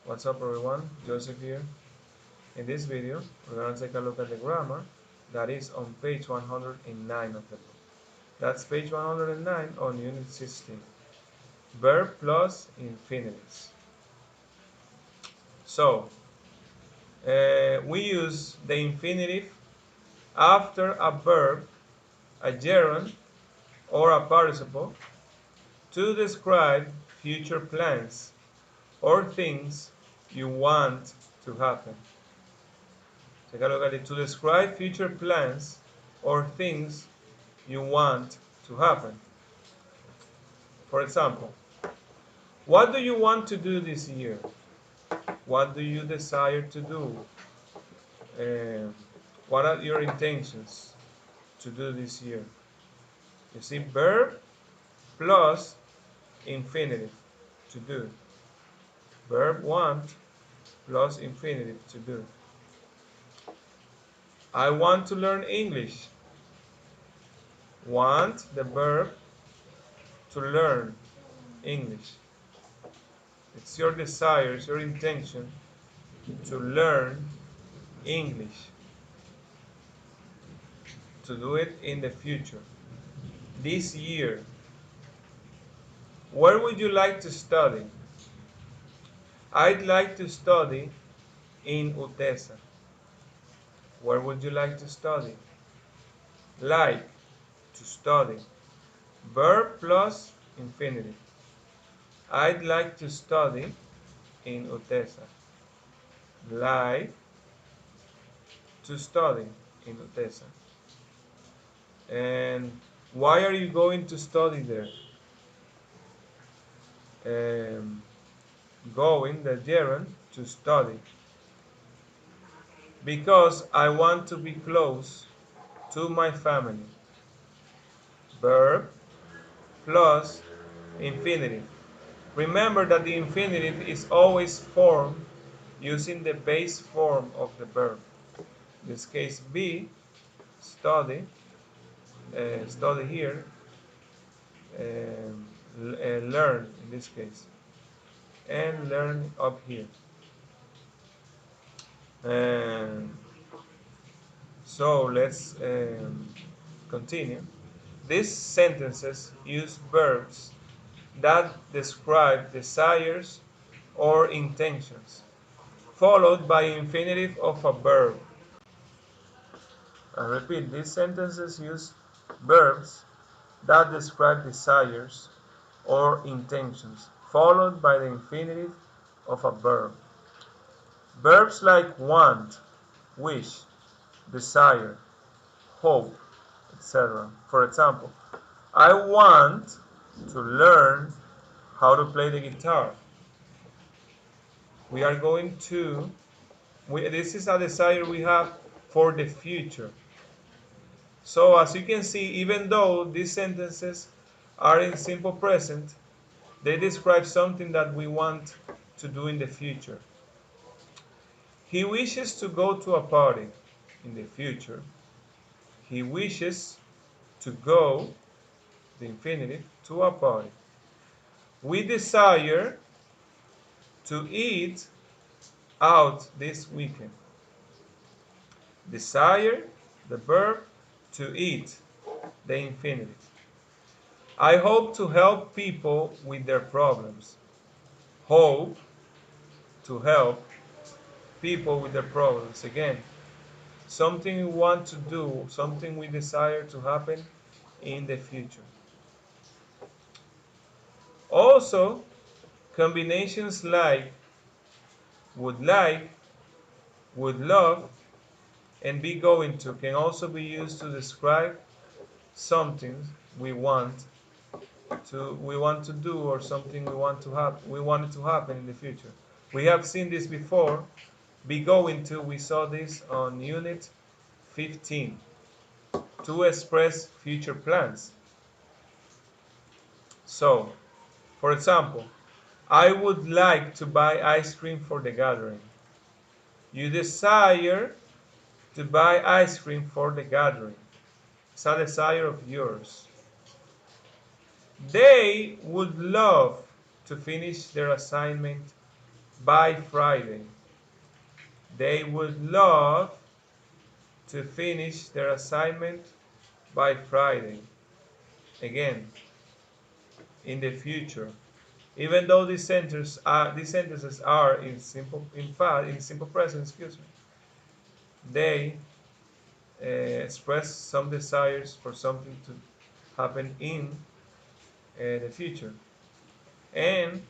What's up everyone, Joseph here. In this video, we're going to take a look at the grammar that is on page 109 of the book. That's page 109 on unit 16. Verb plus infinitives. So, we use the infinitive after a verb, a gerund, or a participle to describe future plans or things you want to happen. Take a look at it. To describe future plans or things you want to happen. For example, what do you want to do this year? What do you desire to do? What are your intentions to do this year? You see, verb plus infinitive, to do. Verb want plus infinitive, to do. I want to learn English. Want, the verb, to learn English. It's your desire, it's your intention to learn English, to do it in the future. This year, where would you like to study? I'd like to study in UTESA. Where would you like to study? Like, to study. Verb plus infinitive. I'd like to study in UTESA. Like, to study in UTESA. And why are you going to study there? Going, the gerund, to study. Because I want to be close to my family. Verb plus infinitive. Remember that the infinitive is always formed using the base form of the verb. In this case, be, study, study here, learn in this case, and learn up here. So let's continue. These sentences use verbs that describe desires or intentions, followed by infinitive of a verb. I repeat, these sentences use verbs that describe desires or intentions, followed by the infinitive of a verb. Verbs like want, wish, desire, hope, etc. For example, I want to learn how to play the guitar. We are going to, this is a desire we have for the future. So as you can see, even though these sentences are in simple present, they describe something that we want to do in the future. He wishes to go to a party in the future. He wishes to go, the infinitive, to a party. We desire to eat out this weekend. Desire, the verb, to eat, the infinitive. I hope to help people with their problems. Hope, to help people with their problems. Again, something we want to do, something we desire to happen in the future. Also, combinations like, would love, and be going to can also be used to describe something we want to do, or something we want it to happen in the future. We have seen this before. Be going to, we saw this on unit 15, to express future plans. So, for example, I would like to buy ice cream for the gathering. You desire to buy ice cream for the gathering. It's a desire of yours. They would love to finish their assignment by Friday. They would love to finish their assignment by Friday. Again, in the future. Even though these sentences are in simple present, excuse me, they express some desires for something to happen in the future. And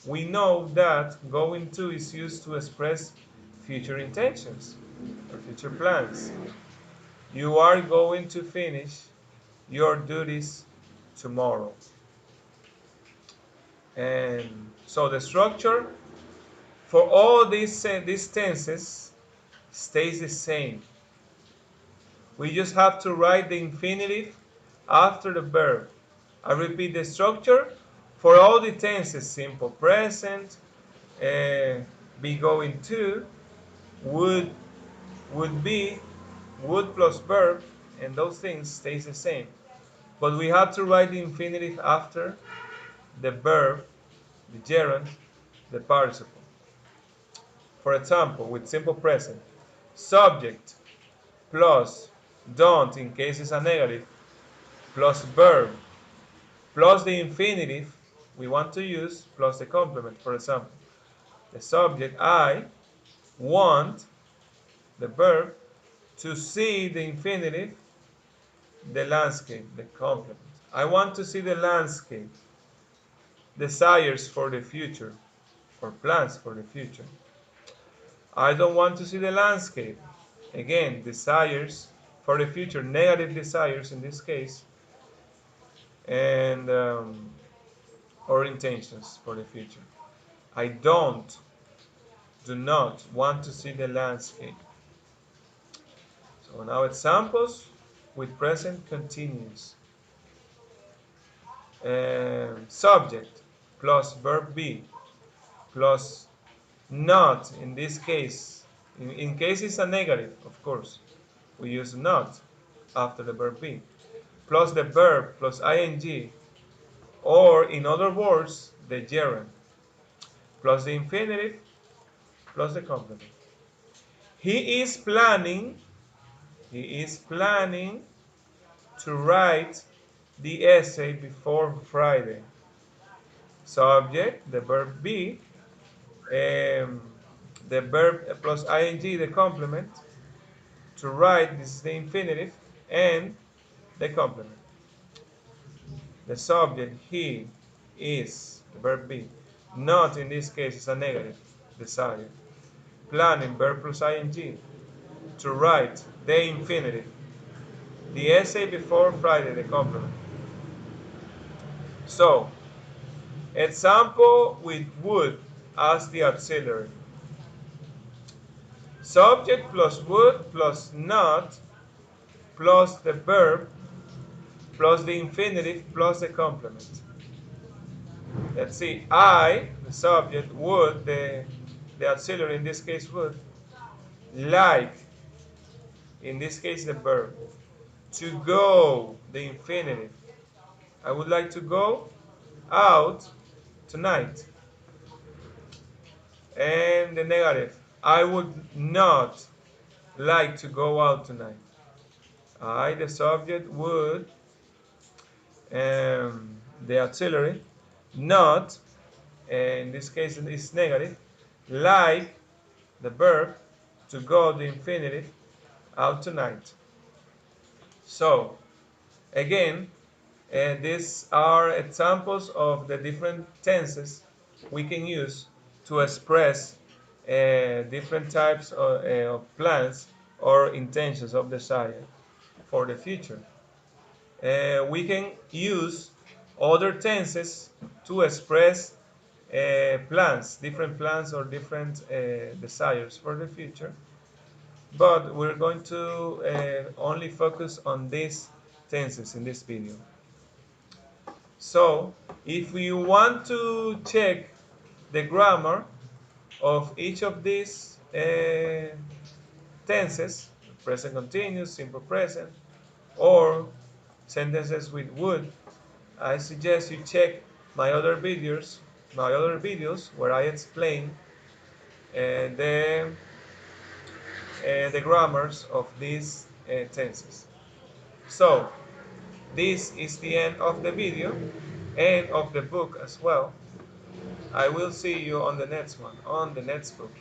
we know that going to is used to express future intentions or future plans. You are going to finish your duties tomorrow. And so the structure for all these tenses stays the same. We just have to write the infinitive after the verb. I repeat the structure for all the tenses: simple present, be going to, would, would be, would plus verb, and those things stays the same. But we have to write the infinitive after the verb, the gerund, the participle. For example, with simple present, subject plus don't in case it's a negative, plus verb, plus the infinitive we want to use, plus the complement. For example, the subject, I want, the verb, to see, the infinitive, the landscape, the complement. I want to see the landscape, desires for the future, or plans for the future. I don't want to see the landscape. Again, desires for the future, negative desires in this case, and or intentions for the future. I do not want to see the landscape. So now examples with present continuous. Subject plus verb be plus not in this case. In case it's a negative, of course, we use not after the verb be. Plus the verb plus ing, or in other words, the gerund. Plus the infinitive plus the complement. He is planning to write the essay before Friday. Subject, the verb be, the verb plus ing, the complement. To write, this is the infinitive, and the complement. The subject, he is, the verb be. Not in this case is a negative, desire. Planning, verb plus ing. To write, the infinitive. The essay before Friday, the complement. So, example with would as the auxiliary. Subject plus would plus not plus the verb plus the infinitive plus the complement. Let's see. I, the subject, would, the auxiliary, in this case would, like, in this case the verb, to go, the infinitive. I would like to go out tonight. And the negative, I would not like to go out tonight. I, the subject, would, the auxiliary, not, in this case it's negative, like, the verb, to go, the infinitive, out tonight. So, again, these are examples of the different tenses we can use to express different types of plans or intentions of desire for the future. We can use other tenses to express plans, different plans or different desires for the future. But we're going to only focus on these tenses in this video. So, if you want to check the grammar of each of these tenses, present continuous, simple present, or sentences with would, I suggest you check my other videos my other videos where I explain the the grammars of these tenses. So this is the end of the video and of the book as well. I will see you on the next one, on the next book.